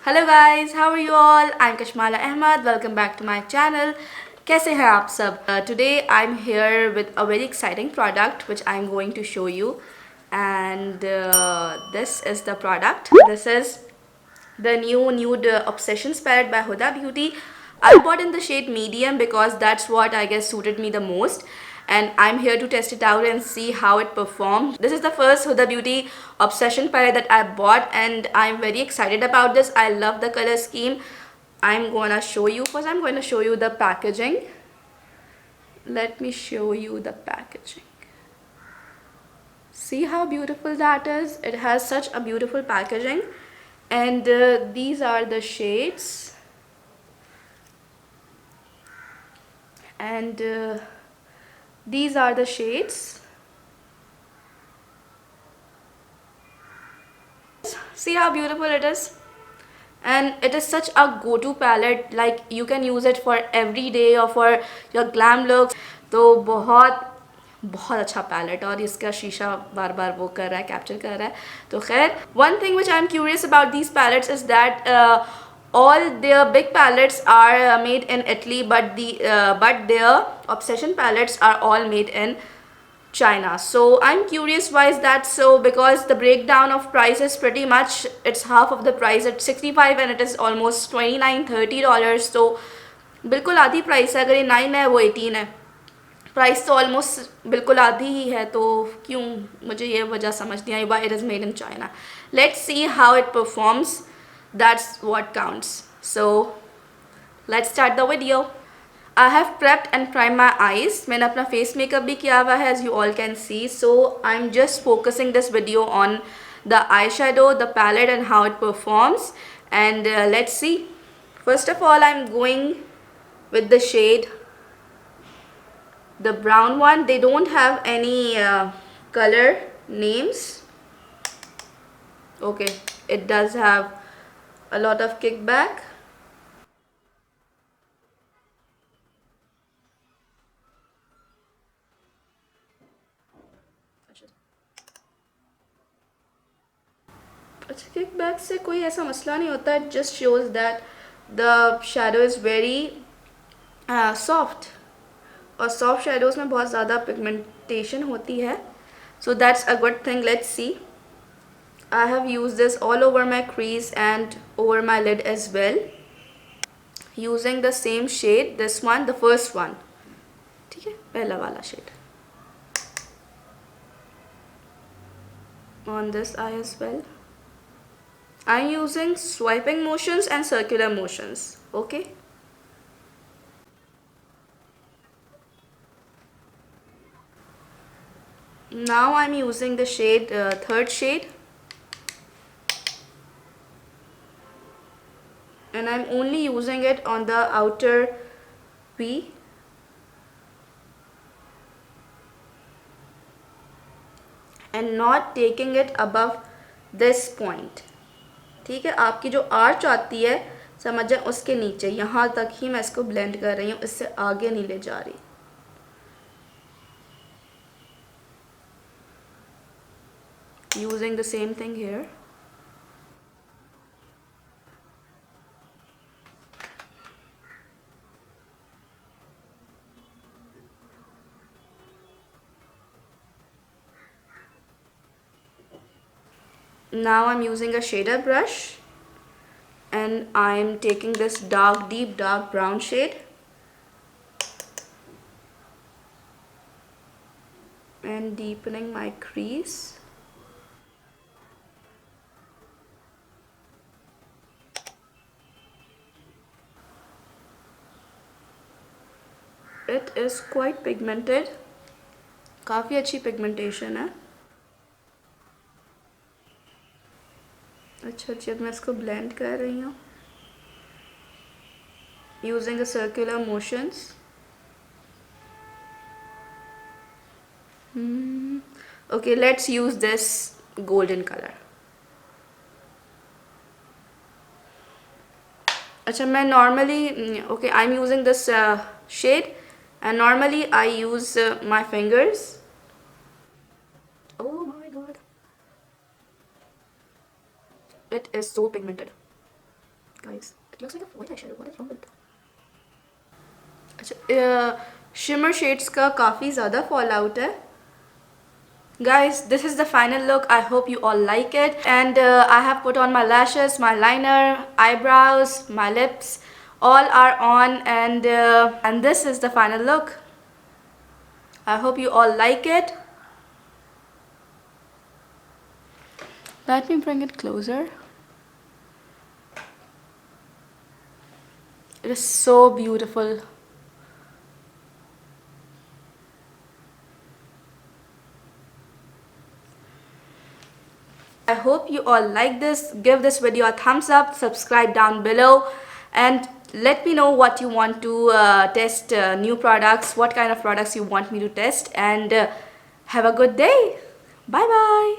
Hello guys, how are you all? I'm Kashmala Ahmed. Welcome back to my channel. कैसे हैं आप सब? Today I'm here with a very exciting product which I'm going to show you, and this is the product. This is the new Nude Obsessions palette by Huda Beauty. I bought in the shade medium because that's what I guess suited me the most, and I'm here to test it out and see how it performs. This is the first Huda Beauty Obsession palette that I bought, and I'm very excited about this. I love the color scheme. I'm gonna show you first. I'm going to show you the packaging. Let me show you the packaging. See how beautiful that is? It has such a beautiful packaging, and these are the shades, and these are the shades. See how beautiful it is, and it is such a go-to palette. Like you can use it for every day or for your glam looks. तो बहुत बहुत अच्छा palette, और इसका शीशा बार बार वो कर रहा है, कैप्चर कर रहा है. तो खैर, one thing which I'm curious about these palettes is that all their big palettes are made in Italy, but their obsession palettes are all made in China. So I'm curious why is that so, because the breakdown of price is pretty much, it's half of the price at 65 and it is almost 29-30 dollars. So बिल्कुल आधी price है. अगर ये 9 है वो 18 है. Price तो almost बिल्कुल आधी ही है, तो क्यों, मुझे ये वजह समझ नहीं आई why it is made in China. Let's see how it performs. That's what counts. So let's start the video. I have prepped and primed my eyes. मैंने अपना फेस मेकअप भी किया हुआ है, as you all can see. So I'm just focusing this video on the eyeshadow, the palette and how it performs. And let's see. First of all, I'm going with the shade, the brown one. They don't have any color names. Okay, it does have a lot of kickback. अच्छा, kickback से कोई ऐसा मसला नहीं होता. It just shows that the shadow is very soft, और soft shadows में बहुत ज़्यादा पिगमेंटेशन होती है. So that's a good thing. Let's see. I have use this all over my crease and over my lid as well, using the same shade, this one, the first one. ठीक है, पहला वाला shade on this eye as well. I'm using swiping motions and circular motions. Okay. Now I'm using the shade, third shade, and I'm only using it on the outer V, and not taking it above this point. ठीक है, आपकी जो arch आती है, समझ जाए उसके नीचे, यहाँ तक ही मैं इसको ब्लेंड कर रही हूँ, इससे आगे नहीं ले जा रही. Using the same thing here. Now I'm using a shader brush, and I'm taking this dark, deep dark brown shade and deepening my crease. It is quite pigmented. काफ़ी अच्छी पिगमेंटेशन है. अच्छा, जब मैं इसको ब्लेंड कर रही हूँ using the circular motions. Okay, let's use this golden color. अच्छा, मैं normally, okay, I'm using this shade, and normally I use my fingers. Oh my god, it is so pigmented. Guys, it looks like a white eyeshadow. What is wrong with it? अच्छा, shimmer shades का काफ़ी ज़्यादा fallout है. Guys, this is the final look. I hope you all like it. And I have put on my lashes, my liner, eyebrows, my lips. All are on, and this is the final look. I hope you all like it. Let me bring it closer. It is so beautiful. I hope you all like this. Give this video a thumbs up, subscribe down below, and let me know what you want to test, new products, what kind of products you want me to test, and have a good day. Bye bye.